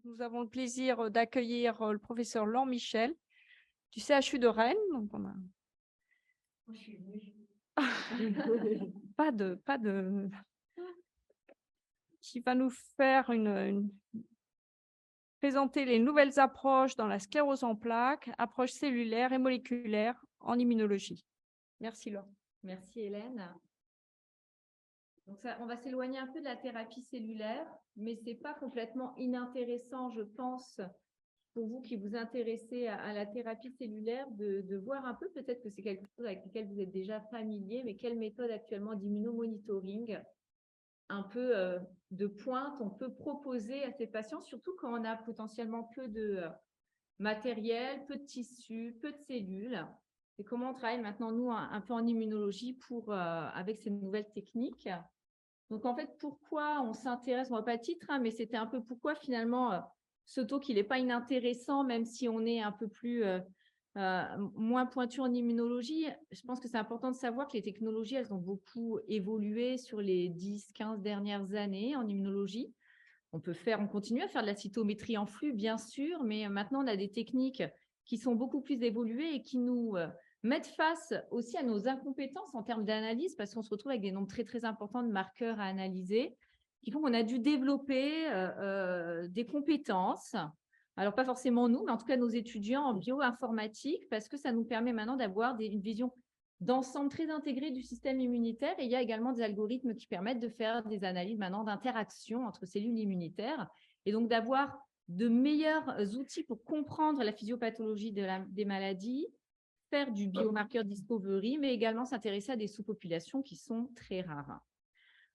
Nous avons le plaisir d'accueillir le professeur Laure Michel du CHU de Rennes. Donc on a pas de qui va nous faire présenter les nouvelles approches dans la sclérose en plaques, approches cellulaires et moléculaires en immunologie. Merci Laure. Merci Hélène. Donc ça, on va s'éloigner un peu de la thérapie cellulaire, mais ce n'est pas complètement inintéressant, je pense, pour vous qui vous intéressez à la thérapie cellulaire, de voir un peu, peut-être que c'est quelque chose avec lequel vous êtes déjà familier, mais quelle méthode actuellement d'immunomonitoring un peu de pointe on peut proposer à ces patients, surtout quand on a potentiellement peu de matériel, peu de tissus, peu de cellules. Et comment on travaille maintenant, nous, un peu en immunologie avec ces nouvelles techniques. Donc, en fait, pourquoi on s'intéresse, on ne voit pas le titre, mais c'était un peu pourquoi finalement ce talk, il n'est pas inintéressant, même si on est un peu plus moins pointu en immunologie. Je pense que c'est important de savoir que les technologies, elles ont beaucoup évolué sur les 10-15 dernières années en immunologie. On continue à faire de la cytométrie en flux, bien sûr, mais maintenant, on a des techniques qui sont beaucoup plus évoluées et qui nous mettent face aussi à nos incompétences en termes d'analyse, parce qu'on se retrouve avec des nombres très, très importants de marqueurs à analyser, qui font qu'on a dû développer des compétences. Alors, pas forcément nous, mais en tout cas nos étudiants en bioinformatique, parce que ça nous permet maintenant d'avoir une vision d'ensemble très intégré du système immunitaire. Et il y a également des algorithmes qui permettent de faire des analyses maintenant d'interaction entre cellules immunitaires et donc d'avoir de meilleurs outils pour comprendre la physiopathologie des maladies, faire du biomarqueur discovery, mais également s'intéresser à des sous-populations qui sont très rares.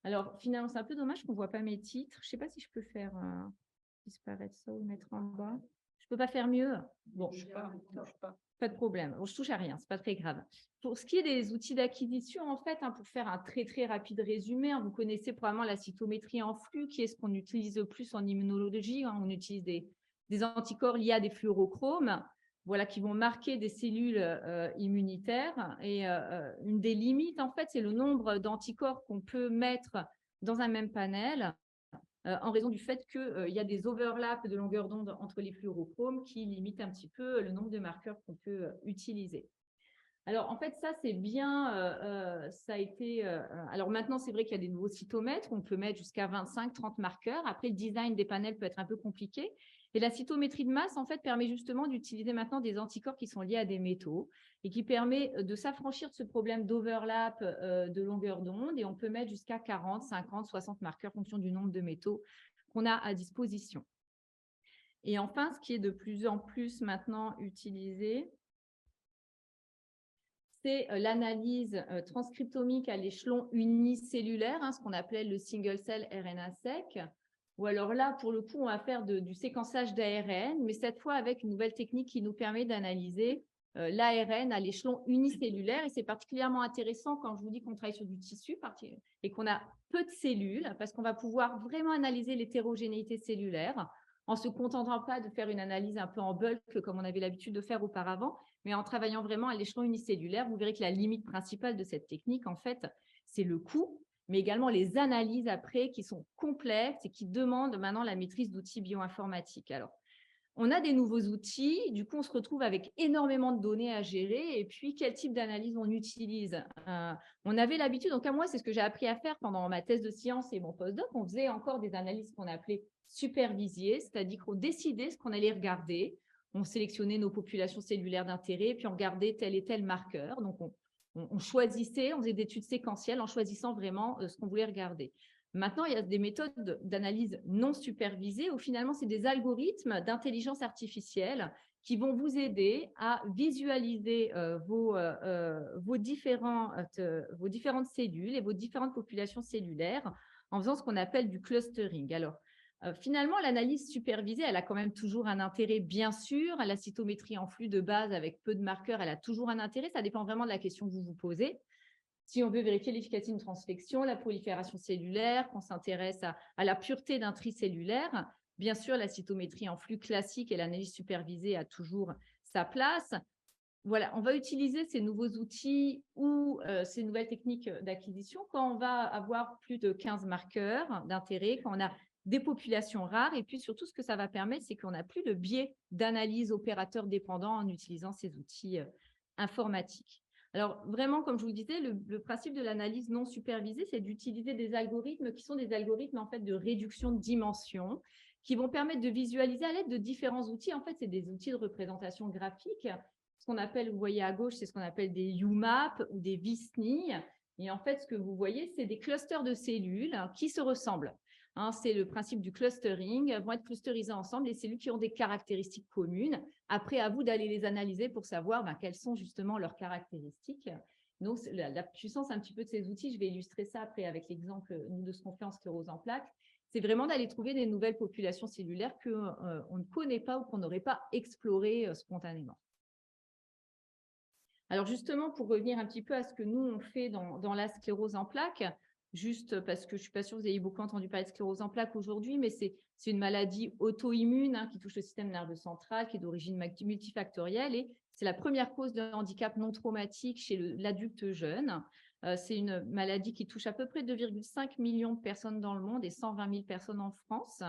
Alors, finalement, c'est un peu dommage qu'on ne voit pas mes titres. Je ne sais pas si je peux faire disparaître ça ou le mettre en bas. Je ne peux pas faire mieux. Bon, je pas de problème. Bon, je touche à rien, ce n'est pas très grave. Pour ce qui est des outils d'acquisition, en fait, pour faire un très, très rapide résumé, vous connaissez probablement la cytométrie en flux, qui est ce qu'on utilise le plus en immunologie. On utilise des anticorps liés à des fluorochromes, voilà, qui vont marquer des cellules immunitaires. Et une des limites, en fait, c'est le nombre d'anticorps qu'on peut mettre dans un même panel en raison du fait qu'il y a des overlaps de longueur d'onde entre les fluorochromes qui limitent un petit peu le nombre de marqueurs qu'on peut utiliser. Alors, en fait, ça, c'est bien, ça a été… alors maintenant, c'est vrai qu'il y a des nouveaux cytomètres, on peut mettre jusqu'à 25-30 marqueurs. Après, le design des panels peut être un peu compliqué. Et la cytométrie de masse, en fait, permet justement d'utiliser maintenant des anticorps qui sont liés à des métaux et qui permet de s'affranchir de ce problème d'overlap de longueur d'onde. Et on peut mettre jusqu'à 40, 50, 60 marqueurs en fonction du nombre de métaux qu'on a à disposition. Et enfin, ce qui est de plus en plus maintenant utilisé, c'est l'analyse transcriptomique à l'échelon unicellulaire, ce qu'on appelait le single cell RNA-seq. Ou alors là, pour le coup, on va faire du séquençage d'ARN, mais cette fois avec une nouvelle technique qui nous permet d'analyser l'ARN à l'échelon unicellulaire. Et c'est particulièrement intéressant quand je vous dis qu'on travaille sur du tissu et qu'on a peu de cellules, parce qu'on va pouvoir vraiment analyser l'hétérogénéité cellulaire en ne se contentant pas de faire une analyse un peu en bulk comme on avait l'habitude de faire auparavant, mais en travaillant vraiment à l'échelon unicellulaire. Vous verrez que la limite principale de cette technique, en fait, c'est le coût, mais également les analyses après qui sont complexes et qui demandent maintenant la maîtrise d'outils bioinformatiques. Alors, on a des nouveaux outils, du coup, on se retrouve avec énormément de données à gérer. Et puis, quel type d'analyse on utilise On avait l'habitude, donc à moi, c'est ce que j'ai appris à faire pendant ma thèse de sciences et mon postdoc. On faisait encore des analyses qu'on appelait supervisées, c'est-à-dire qu'on décidait ce qu'on allait regarder. On sélectionnait nos populations cellulaires d'intérêt, puis on regardait tel et tel marqueur. Donc, on choisissait, on faisait des études séquentielles en choisissant vraiment ce qu'on voulait regarder. Maintenant, il y a des méthodes d'analyse non supervisées où finalement, c'est des algorithmes d'intelligence artificielle qui vont vous aider à visualiser vos différentes cellules et vos différentes populations cellulaires en faisant ce qu'on appelle du clustering. Alors, finalement, l'analyse supervisée, elle a quand même toujours un intérêt, bien sûr. La cytométrie en flux de base avec peu de marqueurs, elle a toujours un intérêt. Ça dépend vraiment de la question que vous vous posez. Si on veut vérifier l'efficacité d'une transfection, la prolifération cellulaire, qu'on s'intéresse à la pureté d'un tricellulaire, bien sûr, la cytométrie en flux classique et l'analyse supervisée a toujours sa place. Voilà, on va utiliser ces nouveaux outils ou ces nouvelles techniques d'acquisition quand on va avoir plus de 15 marqueurs d'intérêt, quand on a des populations rares. Et puis surtout, ce que ça va permettre, c'est qu'on n'a plus le biais d'analyse opérateur dépendant en utilisant ces outils informatiques. Alors vraiment, comme je vous le disais, le principe de l'analyse non supervisée, c'est d'utiliser des algorithmes qui sont des algorithmes en fait de réduction de dimension, qui vont permettre de visualiser à l'aide de différents outils. En fait, c'est des outils de représentation graphique. Ce qu'on appelle, vous voyez à gauche, c'est ce qu'on appelle des UMAP ou des VISNI. Et en fait, ce que vous voyez, c'est des clusters de cellules qui se ressemblent. C'est le principe du clustering, vont être clusterisées ensemble les cellules qui ont des caractéristiques communes. Après, à vous d'aller les analyser pour savoir quelles sont justement leurs caractéristiques. Donc, la puissance un petit peu de ces outils, je vais illustrer ça après avec l'exemple de ce qu'on fait en sclérose en plaques, c'est vraiment d'aller trouver des nouvelles populations cellulaires qu'on ne connaît pas ou qu'on n'aurait pas explorées spontanément. Alors justement, pour revenir un petit peu à ce que nous, on fait dans la sclérose en plaques, juste parce que je ne suis pas sûre que vous ayez beaucoup entendu parler de sclérose en plaques aujourd'hui, mais c'est une maladie auto-immune qui touche le système nerveux central, qui est d'origine multifactorielle et c'est la première cause de handicap non traumatique chez l'adulte jeune. C'est une maladie qui touche à peu près 2,5 millions de personnes dans le monde et 120 000 personnes en France.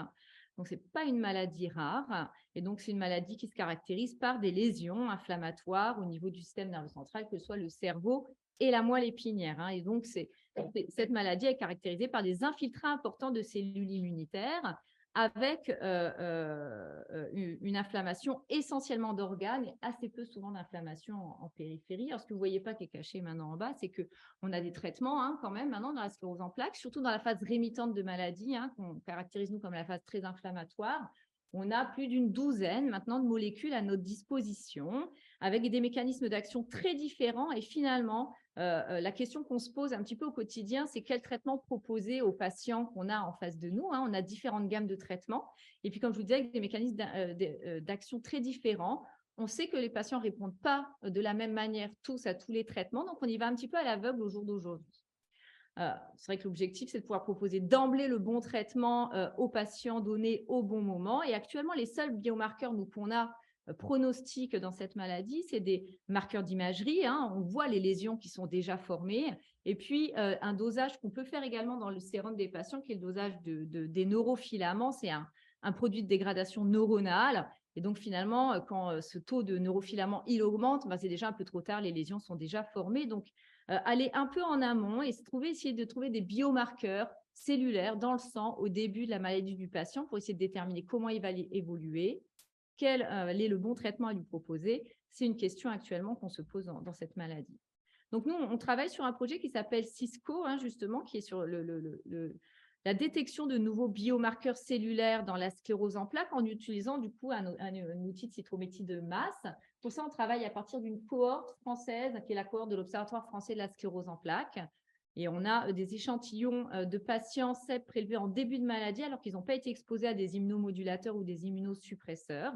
Donc, ce n'est pas une maladie rare. Et donc, c'est une maladie qui se caractérise par des lésions inflammatoires au niveau du système nerveux central, que ce soit le cerveau et la moelle épinière. Et donc, cette maladie est caractérisée par des infiltrats importants de cellules immunitaires avec une inflammation essentiellement d'organes et assez peu souvent d'inflammation en périphérie. Alors, ce que vous ne voyez pas qui est caché maintenant en bas, c'est qu'on a des traitements quand même maintenant dans la sclérose en plaques, surtout dans la phase rémitante de maladie, qu'on caractérise nous comme la phase très inflammatoire. On a plus d'une douzaine maintenant de molécules à notre disposition avec des mécanismes d'action très différents et finalement, la question qu'on se pose un petit peu au quotidien, c'est quel traitement proposer aux patients qu'on a en face de nous. On a différentes gammes de traitements. Et puis, comme je vous disais, avec des mécanismes d'action très différents, on sait que les patients ne répondent pas de la même manière tous à tous les traitements. Donc, on y va un petit peu à l'aveugle au jour d'aujourd'hui. C'est vrai que l'objectif, c'est de pouvoir proposer d'emblée le bon traitement aux patients donnés au bon moment. Et actuellement, les seuls biomarqueurs qu'on a pronostiques dans cette maladie, c'est des marqueurs d'imagerie. On voit les lésions qui sont déjà formées. Et puis, un dosage qu'on peut faire également dans le sérum des patients, qui est le dosage des neurofilaments. C'est un produit de dégradation neuronale. Et donc, finalement, quand ce taux de neurofilaments il augmente, c'est déjà un peu trop tard, les lésions sont déjà formées. Donc, aller un peu en amont et essayer de trouver des biomarqueurs cellulaires dans le sang au début de la maladie du patient pour essayer de déterminer comment il va évoluer, quel est le bon traitement à lui proposer. C'est une question actuellement qu'on se pose dans cette maladie. Donc, nous, on travaille sur un projet qui s'appelle Cisco, justement, qui est sur la détection de nouveaux biomarqueurs cellulaires dans la sclérose en plaques en utilisant du coup un outil de cytométrie de masse. Pour ça, on travaille à partir d'une cohorte française, qui est la cohorte de l'Observatoire français de la sclérose en plaques. Et on a des échantillons de patients CEP prélevés en début de maladie alors qu'ils n'ont pas été exposés à des immunomodulateurs ou des immunosuppresseurs.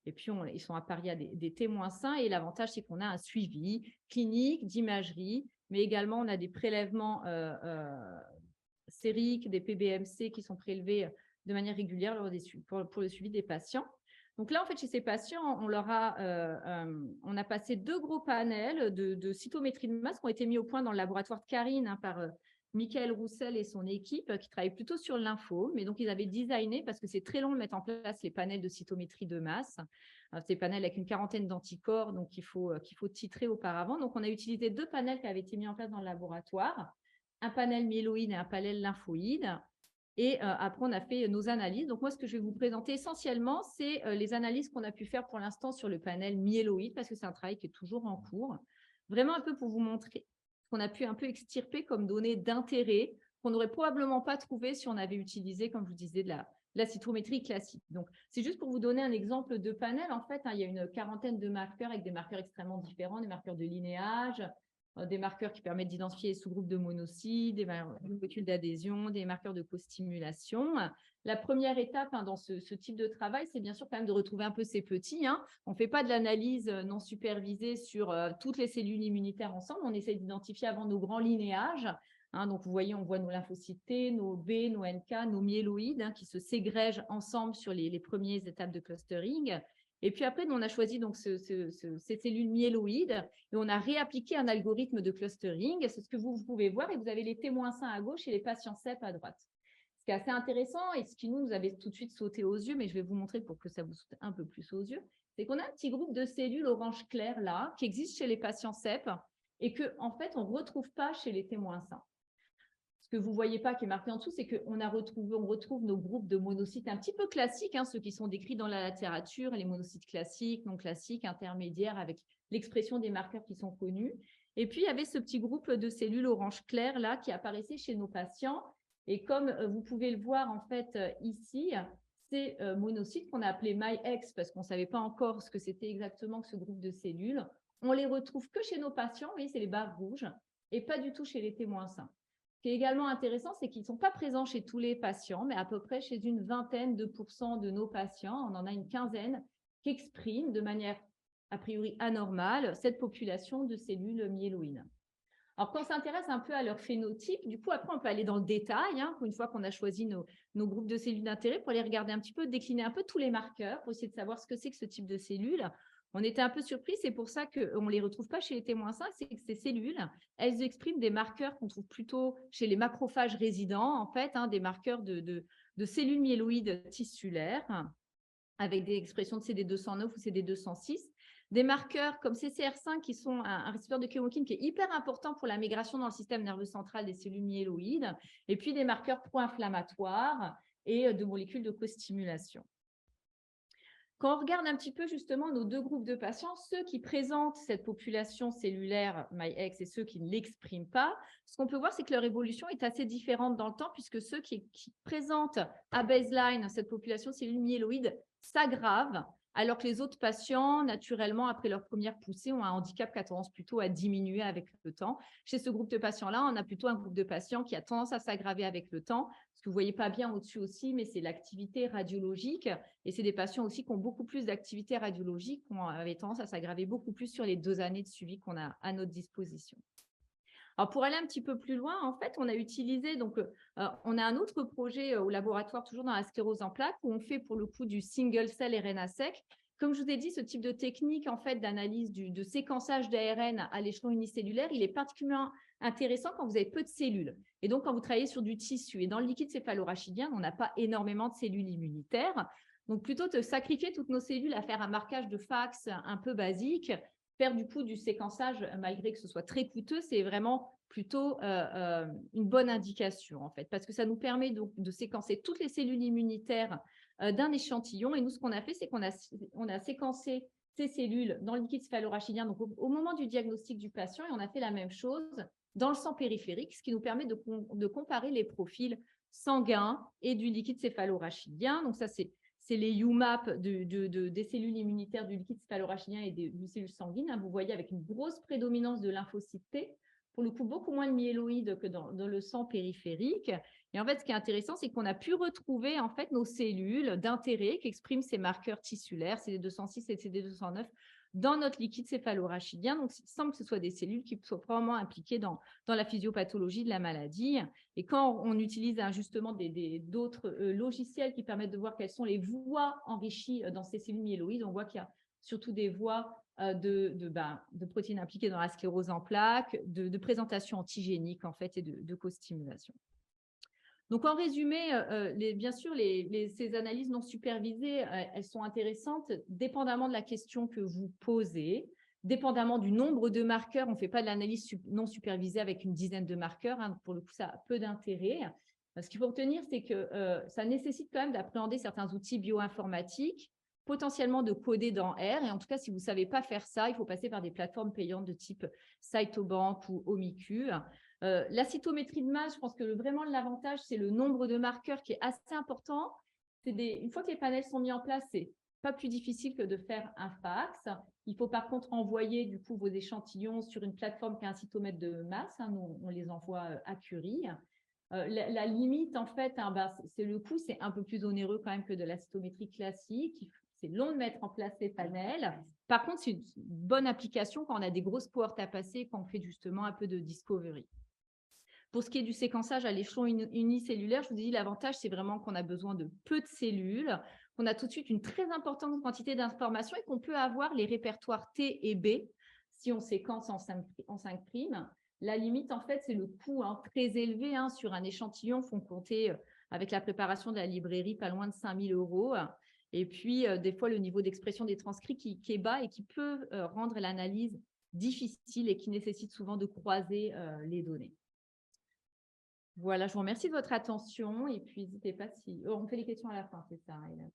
Et puis, ils sont appariés à des témoins sains. Et l'avantage, c'est qu'on a un suivi clinique, d'imagerie, mais également, on a des prélèvements sériques, des PBMC qui sont prélevés de manière régulière pour le suivi des patients. Donc là, en fait, chez ces patients, on a passé 2 gros panels de cytométrie de masse qui ont été mis au point dans le laboratoire de Karine par Michael Roussel et son équipe qui travaillent plutôt sur le lymphome. Mais donc, ils avaient designé, parce que c'est très long de mettre en place les panels de cytométrie de masse, ces panels avec une quarantaine d'anticorps, donc qu'il faut titrer auparavant. Donc, on a utilisé 2 panels qui avaient été mis en place dans le laboratoire, un panel myéloïde et un panel lymphoïde. Et après, on a fait nos analyses. Donc, moi, ce que je vais vous présenter essentiellement, c'est les analyses qu'on a pu faire pour l'instant sur le panel myéloïde, parce que c'est un travail qui est toujours en cours. Vraiment un peu pour vous montrer ce qu'on a pu un peu extirper comme données d'intérêt qu'on n'aurait probablement pas trouvé si on avait utilisé, comme je vous disais, de la cytométrie classique. Donc, c'est juste pour vous donner un exemple de panel. En fait, il y a une quarantaine de marqueurs avec des marqueurs extrêmement différents, des marqueurs de linéage, des marqueurs qui permettent d'identifier les sous-groupes de monocytes, des molécules d'adhésion, des marqueurs de co-stimulation. La première étape dans ce type de travail, c'est bien sûr quand même de retrouver un peu ces petits. On ne fait pas de l'analyse non supervisée sur toutes les cellules immunitaires ensemble. On essaie d'identifier avant nos grands linéages. Donc, vous voyez, on voit nos lymphocytes T, nos B, nos NK, nos myéloïdes qui se ségrègent ensemble sur les premières étapes de clustering. Et puis après, on a choisi donc ces cellules myéloïdes et on a réappliqué un algorithme de clustering. C'est ce que vous pouvez voir et vous avez les témoins sains à gauche et les patients CEP à droite. Ce qui est assez intéressant et ce qui nous avait tout de suite sauté aux yeux, mais je vais vous montrer pour que ça vous saute un peu plus aux yeux, c'est qu'on a un petit groupe de cellules orange clair là, qui existe chez les patients CEP et qu'en fait, on ne retrouve pas chez les témoins sains. Ce que vous ne voyez pas qui est marqué en dessous, c'est qu'on retrouve nos groupes de monocytes un petit peu classiques, ceux qui sont décrits dans la littérature, les monocytes classiques, non classiques, intermédiaires, avec l'expression des marqueurs qui sont connus. Et puis, il y avait ce petit groupe de cellules orange clair là qui apparaissait chez nos patients. Et comme vous pouvez le voir en fait ici, ces monocytes qu'on a appelés MyX parce qu'on ne savait pas encore ce que c'était exactement que ce groupe de cellules, on les retrouve que chez nos patients, vous voyez, c'est les barres rouges, et pas du tout chez les témoins sains. Ce qui est également intéressant, c'est qu'ils ne sont pas présents chez tous les patients, mais à peu près chez une vingtaine de % de nos patients, on en a une quinzaine qui expriment de manière a priori anormale cette population de cellules myéloïdes. Alors, quand on s'intéresse un peu à leur phénotype, du coup, après, on peut aller dans le détail, une fois qu'on a choisi nos groupes de cellules d'intérêt, pour aller regarder un petit peu, décliner un peu tous les marqueurs, pour essayer de savoir ce que c'est que ce type de cellules. On était un peu surpris, c'est pour ça qu'on ne les retrouve pas chez les témoins sains, c'est que ces cellules, elles expriment des marqueurs qu'on trouve plutôt chez les macrophages résidents, en fait, des marqueurs de cellules myéloïdes tissulaires, avec des expressions de CD209 ou CD206. Des marqueurs comme CCR5 qui sont un récepteur de chymokine qui est hyper important pour la migration dans le système nerveux central des cellules myéloïdes, et puis des marqueurs pro-inflammatoires et de molécules de co-stimulation. Quand on regarde un petit peu justement nos deux groupes de patients, ceux qui présentent cette population cellulaire MyX et ceux qui ne l'expriment pas, ce qu'on peut voir, c'est que leur évolution est assez différente dans le temps, puisque ceux qui présentent à baseline cette population cellulaire myéloïde s'aggravent, alors que les autres patients, naturellement, après leur première poussée, ont un handicap qui a tendance plutôt à diminuer avec le temps. Chez ce groupe de patients-là, on a plutôt un groupe de patients qui a tendance à s'aggraver avec le temps. Ce que vous ne voyez pas bien au-dessus aussi, mais c'est l'activité radiologique. Et c'est des patients aussi qui ont beaucoup plus d'activité radiologique, qui avaient tendance à s'aggraver beaucoup plus sur les 2 années de suivi qu'on a à notre disposition. Alors, pour aller un petit peu plus loin, en fait, on a utilisé, on a un autre projet au laboratoire, toujours dans la sclérose en plaques, où on fait pour le coup du single cell RNA-seq. Comme je vous ai dit, ce type de technique en fait, d'analyse de séquençage d'ARN à l'échelon unicellulaire, il est particulièrement intéressant quand vous avez peu de cellules. Et donc, quand vous travaillez sur du tissu. Et dans le liquide céphalorachidien, on n'a pas énormément de cellules immunitaires. Donc, plutôt de sacrifier toutes nos cellules à faire un marquage de fax un peu basique, faire du coup du séquençage, malgré que ce soit très coûteux, c'est vraiment plutôt une bonne indication en fait, parce que ça nous permet donc de séquencer toutes les cellules immunitaires d'un échantillon. Et nous, ce qu'on a fait, c'est qu'on a séquencé ces cellules dans le liquide céphalorachidien donc au moment du diagnostic du patient, et on a fait la même chose dans le sang périphérique, ce qui nous permet de comparer les profils sanguins et du liquide céphalorachidien. Donc ça, c'est les UMAP des cellules immunitaires du liquide céphalorachidien et des cellules sanguines. Vous voyez avec une grosse prédominance de lymphocytes T, pour le coup beaucoup moins de myéloïdes que dans le sang périphérique. Et en fait, ce qui est intéressant, c'est qu'on a pu retrouver en fait nos cellules d'intérêt qui expriment ces marqueurs tissulaires, CD206 et CD209, dans notre liquide céphalorachidien. Donc, il semble que ce soit des cellules qui soient probablement impliquées dans la physiopathologie de la maladie. Et quand on utilise justement d'autres logiciels qui permettent de voir quelles sont les voies enrichies dans ces cellules myéloïdes, on voit qu'il y a surtout des voies de protéines impliquées dans la sclérose en plaques, de présentation antigénique en fait et de co-stimulation. Donc, en résumé, bien sûr, ces analyses non supervisées, elles sont intéressantes dépendamment de la question que vous posez, dépendamment du nombre de marqueurs. On ne fait pas de l'analyse non supervisée avec une dizaine de marqueurs. Pour le coup, ça a peu d'intérêt. Ce qu'il faut retenir, c'est que ça nécessite quand même d'appréhender certains outils bioinformatiques, potentiellement de coder dans R. Et en tout cas, si vous ne savez pas faire ça, il faut passer par des plateformes payantes de type Cytobank ou Omicu. La cytométrie de masse, je pense que vraiment l'avantage, c'est le nombre de marqueurs qui est assez important. Une fois que les panels sont mis en place, c'est pas plus difficile que de faire un fax. Il faut par contre envoyer du coup vos échantillons sur une plateforme qui a un cytomètre de masse. Nous, on les envoie à Curie. La limite, en fait, c'est le coût, c'est un peu plus onéreux quand même que de la cytométrie classique. C'est long de mettre en place les panels. Par contre, c'est une bonne application quand on a des grosses cohortes à passer, quand on fait justement un peu de discovery. Pour ce qui est du séquençage à l'échelon unicellulaire, je vous ai dit, l'avantage, c'est vraiment qu'on a besoin de peu de cellules, qu'on a tout de suite une très importante quantité d'informations et qu'on peut avoir les répertoires T et B si on séquence en 5'. La limite, en fait, c'est le coût très élevé sur un échantillon. Il faut compter avec la préparation de la librairie, pas loin de 5 000 €. Et puis, des fois, le niveau d'expression des transcrits qui est bas et qui peut rendre l'analyse difficile et qui nécessite souvent de croiser les données. Voilà, je vous remercie de votre attention et puis n'hésitez pas si… on fait les questions à la fin, c'est ça, Hélène.